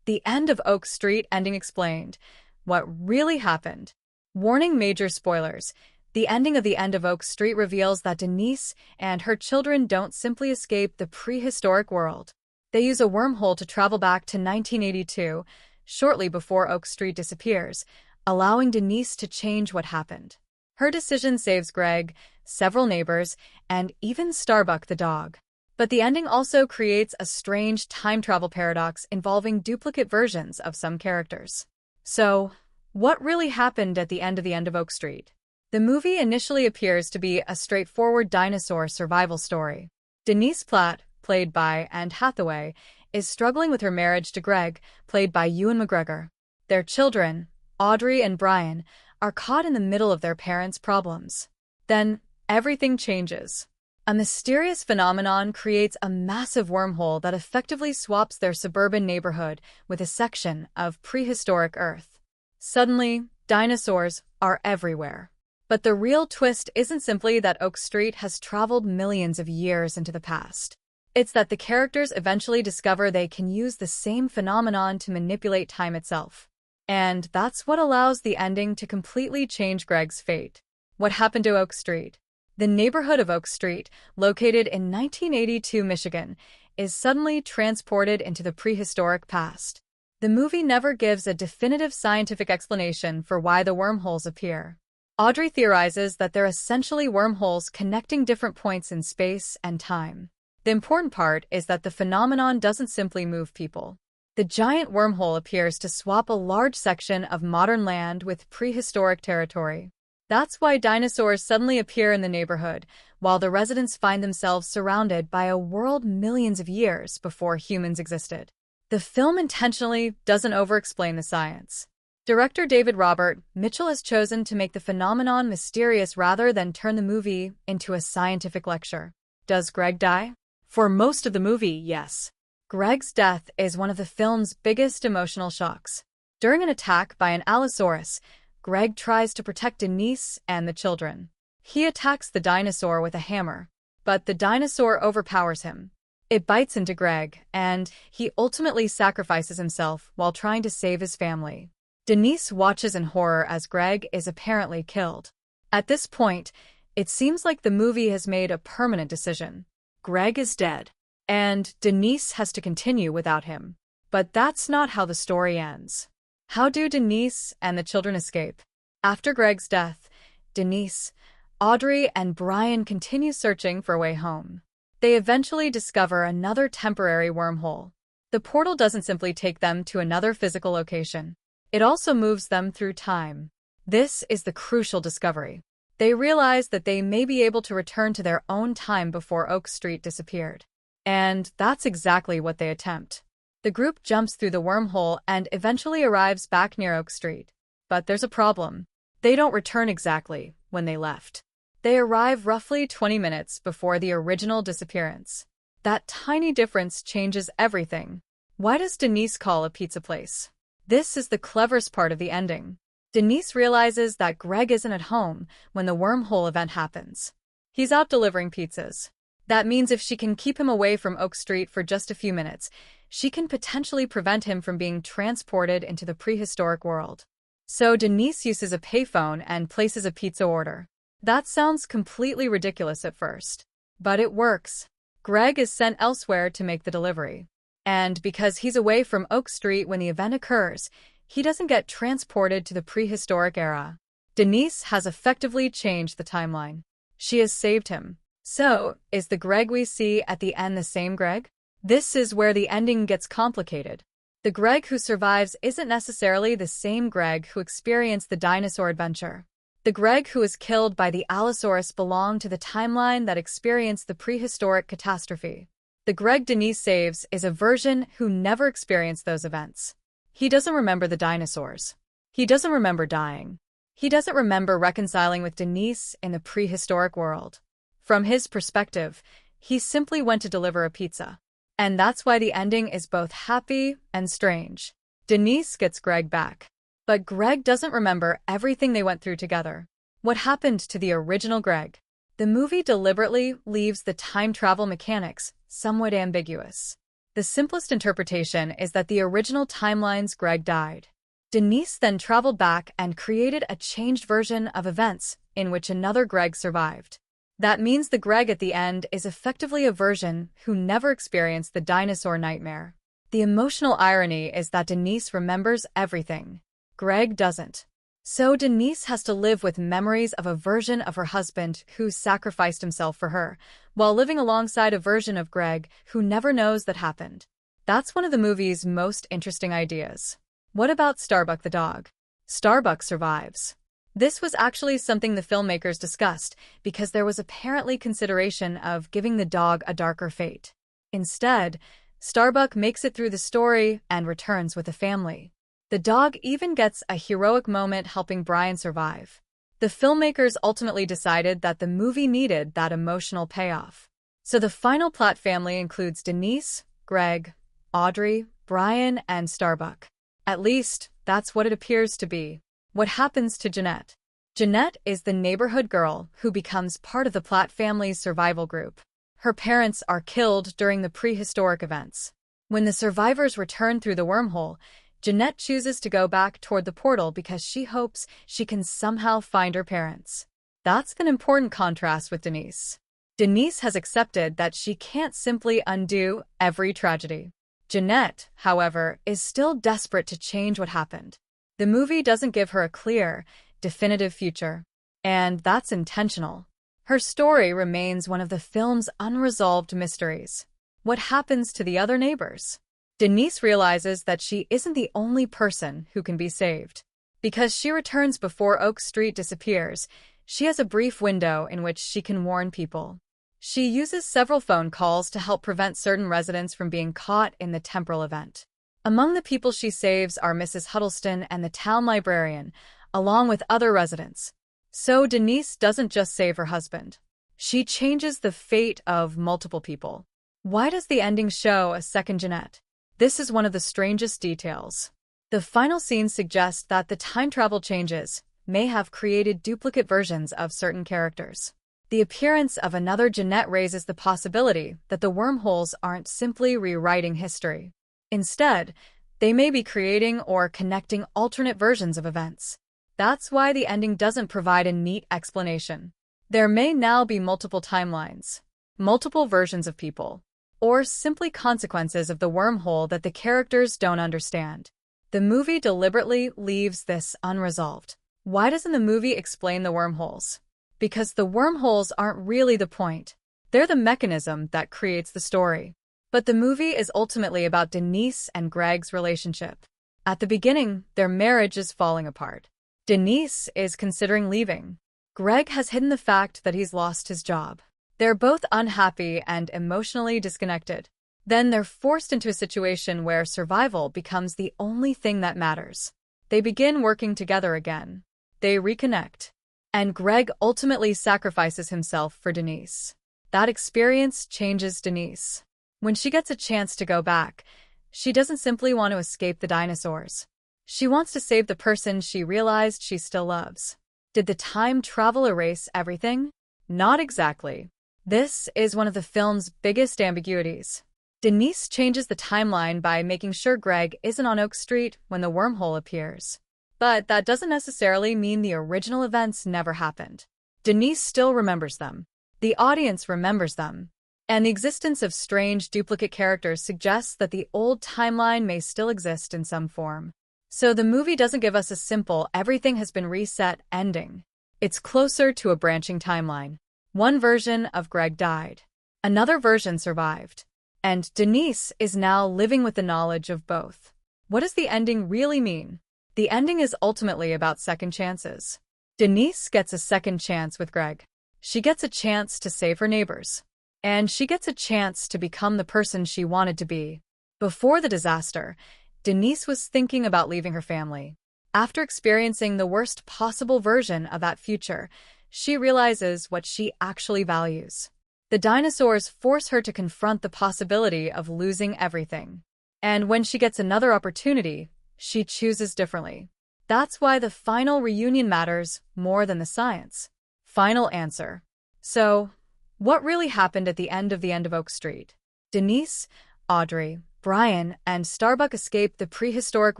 The End of Oak Street ending explained. What really happened? Warning: major spoilers. The ending of The End of Oak Street reveals that Denise and her children don't simply escape the prehistoric world. They use a wormhole to travel back to 1982, shortly before Oak Street disappears, allowing Denise to change what happened. Her decision saves Greg, several neighbors, and even Starbuck the dog. But the ending also creates a strange time travel paradox involving duplicate versions of some characters. So, what really happened at the end of The End of Oak Street? The movie initially appears to be a straightforward dinosaur survival story. Denise Platt, played by Anne Hathaway, is struggling with her marriage to Greg, played by Ewan McGregor. Their children, Audrey and Brian, are caught in the middle of their parents' problems. Then, everything changes. A mysterious phenomenon creates a massive wormhole that effectively swaps their suburban neighborhood with a section of prehistoric Earth. Suddenly, dinosaurs are everywhere. But the real twist isn't simply that Oak Street has traveled millions of years into the past. It's that the characters eventually discover they can use the same phenomenon to manipulate time itself. And that's what allows the ending to completely change Greg's fate. What happened to Oak Street? The neighborhood of Oak Street, located in 1982 Michigan, is suddenly transported into the prehistoric past. The movie never gives a definitive scientific explanation for why the wormholes appear. Audrey theorizes that they're essentially wormholes connecting different points in space and time. The important part is that the phenomenon doesn't simply move people. The giant wormhole appears to swap a large section of modern land with prehistoric territory. That's why dinosaurs suddenly appear in the neighborhood, while the residents find themselves surrounded by a world millions of years before humans existed. The film intentionally doesn't over-explain the science. Director David Robert Mitchell has chosen to make the phenomenon mysterious rather than turn the movie into a scientific lecture. Does Greg die? For most of the movie, yes. Greg's death is one of the film's biggest emotional shocks. During an attack by an Allosaurus, Greg tries to protect Denise and the children. He attacks the dinosaur with a hammer, but the dinosaur overpowers him. It bites into Greg, and he ultimately sacrifices himself while trying to save his family. Denise watches in horror as Greg is apparently killed. At this point, it seems like the movie has made a permanent decision. Greg is dead, and Denise has to continue without him. But that's not how the story ends. How do Denise and the children escape? After Greg's death, Denise, Audrey, and Brian continue searching for a way home. They eventually discover another temporary wormhole. The portal doesn't simply take them to another physical location. It also moves them through time. This is the crucial discovery. They realize that they may be able to return to their own time before Oak Street disappeared. And that's exactly what they attempt. The group jumps through the wormhole and eventually arrives back near Oak Street. But there's a problem. They don't return exactly when they left. They arrive roughly 20 minutes before the original disappearance. That tiny difference changes everything. Why does Denise call a pizza place? This is the cleverest part of the ending. Denise realizes that Greg isn't at home when the wormhole event happens. He's out delivering pizzas. That means if she can keep him away from Oak Street for just a few minutes, she can potentially prevent him from being transported into the prehistoric world. So Denise uses a payphone and places a pizza order. That sounds completely ridiculous at first. But it works. Greg is sent elsewhere to make the delivery. And because he's away from Oak Street when the event occurs, he doesn't get transported to the prehistoric era. Denise has effectively changed the timeline. She has saved him. So, is the Greg we see at the end the same Greg? This is where the ending gets complicated. The Greg who survives isn't necessarily the same Greg who experienced the dinosaur adventure. The Greg who is killed by the Allosaurus belonged to the timeline that experienced the prehistoric catastrophe. The Greg Denise saves is a version who never experienced those events. He doesn't remember the dinosaurs. He doesn't remember dying. He doesn't remember reconciling with Denise in the prehistoric world. From his perspective, he simply went to deliver a pizza. And that's why the ending is both happy and strange. Denise gets Greg back. But Greg doesn't remember everything they went through together. What happened to the original Greg? The movie deliberately leaves the time travel mechanics somewhat ambiguous. The simplest interpretation is that the original timelines Greg died. Denise then traveled back and created a changed version of events in which another Greg survived. That means the Greg at the end is effectively a version who never experienced the dinosaur nightmare. The emotional irony is that Denise remembers everything. Greg doesn't. So Denise has to live with memories of a version of her husband who sacrificed himself for her, while living alongside a version of Greg who never knows that happened. That's one of the movie's most interesting ideas. What about Starbuck the dog? Starbuck survives. This was actually something the filmmakers discussed because there was apparently consideration of giving the dog a darker fate. Instead, Starbuck makes it through the story and returns with a family. The dog even gets a heroic moment helping Brian survive. The filmmakers ultimately decided that the movie needed that emotional payoff. So the final Platt family includes Denise, Greg, Audrey, Brian, and Starbuck. At least, that's what it appears to be. What happens to Jeanette? Jeanette is the neighborhood girl who becomes part of the Platt family's survival group. Her parents are killed during the prehistoric events. When the survivors return through the wormhole, Jeanette chooses to go back toward the portal because she hopes she can somehow find her parents. That's an important contrast with Denise. Denise has accepted that she can't simply undo every tragedy. Jeanette, however, is still desperate to change what happened. The movie doesn't give her a clear, definitive future, and that's intentional. Her story remains one of the film's unresolved mysteries. What happens to the other neighbors? Denise realizes that she isn't the only person who can be saved. Because she returns before Oak Street disappears, she has a brief window in which she can warn people. She uses several phone calls to help prevent certain residents from being caught in the temporal event. Among the people she saves are Mrs. Huddleston and the town librarian, along with other residents. So Denise doesn't just save her husband. She changes the fate of multiple people. Why does the ending show a second Jeanette? This is one of the strangest details. The final scene suggests that the time travel changes may have created duplicate versions of certain characters. The appearance of another Jeanette raises the possibility that the wormholes aren't simply rewriting history. Instead, they may be creating or connecting alternate versions of events. That's why the ending doesn't provide a neat explanation. There may now be multiple timelines, multiple versions of people, or simply consequences of the wormhole that the characters don't understand. The movie deliberately leaves this unresolved. Why doesn't the movie explain the wormholes? Because the wormholes aren't really the point. They're the mechanism that creates the story. But the movie is ultimately about Denise and Greg's relationship. At the beginning, their marriage is falling apart. Denise is considering leaving. Greg has hidden the fact that he's lost his job. They're both unhappy and emotionally disconnected. Then they're forced into a situation where survival becomes the only thing that matters. They begin working together again. They reconnect. And Greg ultimately sacrifices himself for Denise. That experience changes Denise. When she gets a chance to go back, she doesn't simply want to escape the dinosaurs. She wants to save the person she realized she still loves. Did the time travel erase everything? Not exactly. This is one of the film's biggest ambiguities. Denise changes the timeline by making sure Greg isn't on Oak Street when the wormhole appears. But that doesn't necessarily mean the original events never happened. Denise still remembers them. The audience remembers them. And the existence of strange duplicate characters suggests that the old timeline may still exist in some form. So the movie doesn't give us a simple everything has been reset ending. It's closer to a branching timeline. One version of Greg died. Another version survived. And Denise is now living with the knowledge of both. What does the ending really mean? The ending is ultimately about second chances. Denise gets a second chance with Greg. She gets a chance to save her neighbors. And she gets a chance to become the person she wanted to be. Before the disaster, Denise was thinking about leaving her family. After experiencing the worst possible version of that future, she realizes what she actually values. The dinosaurs force her to confront the possibility of losing everything. And when she gets another opportunity, she chooses differently. That's why the final reunion matters more than the science. Final answer. So, what really happened at the end of Oak Street? Denise, Audrey, Brian, and Starbuck escape the prehistoric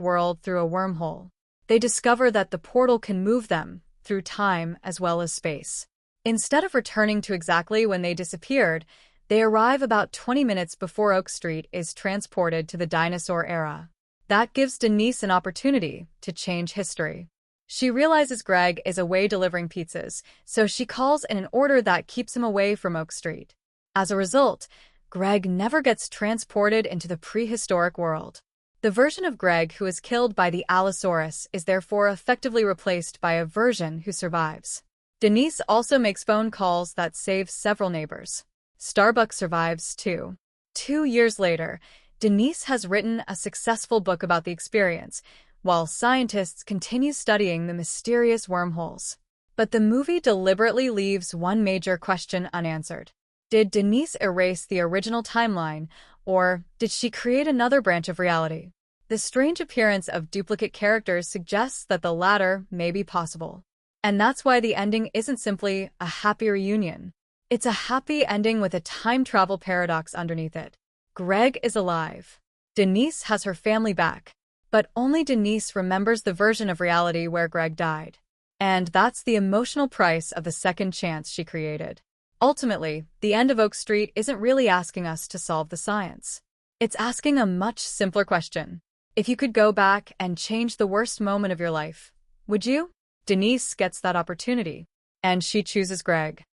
world through a wormhole. They discover that the portal can move them through time as well as space. Instead of returning to exactly when they disappeared, they arrive about 20 minutes before Oak Street is transported to the dinosaur era. That gives Denise an opportunity to change history. She realizes Greg is away delivering pizzas, so she calls in an order that keeps him away from Oak Street. As a result, Greg never gets transported into the prehistoric world. The version of Greg who is killed by the Allosaurus is therefore effectively replaced by a version who survives. Denise also makes phone calls that save several neighbors. Starbuck survives too. 2 years later, Denise has written a successful book about the experience, while scientists continue studying the mysterious wormholes. But the movie deliberately leaves one major question unanswered. Did Denise erase the original timeline, or did she create another branch of reality? The strange appearance of duplicate characters suggests that the latter may be possible. And that's why the ending isn't simply a happy reunion. It's a happy ending with a time travel paradox underneath it. Greg is alive. Denise has her family back. But only Denise remembers the version of reality where Greg died. And that's the emotional price of the second chance she created. Ultimately, the end of Oak Street isn't really asking us to solve the science. It's asking a much simpler question. If you could go back and change the worst moment of your life, would you? Denise gets that opportunity. And she chooses Greg.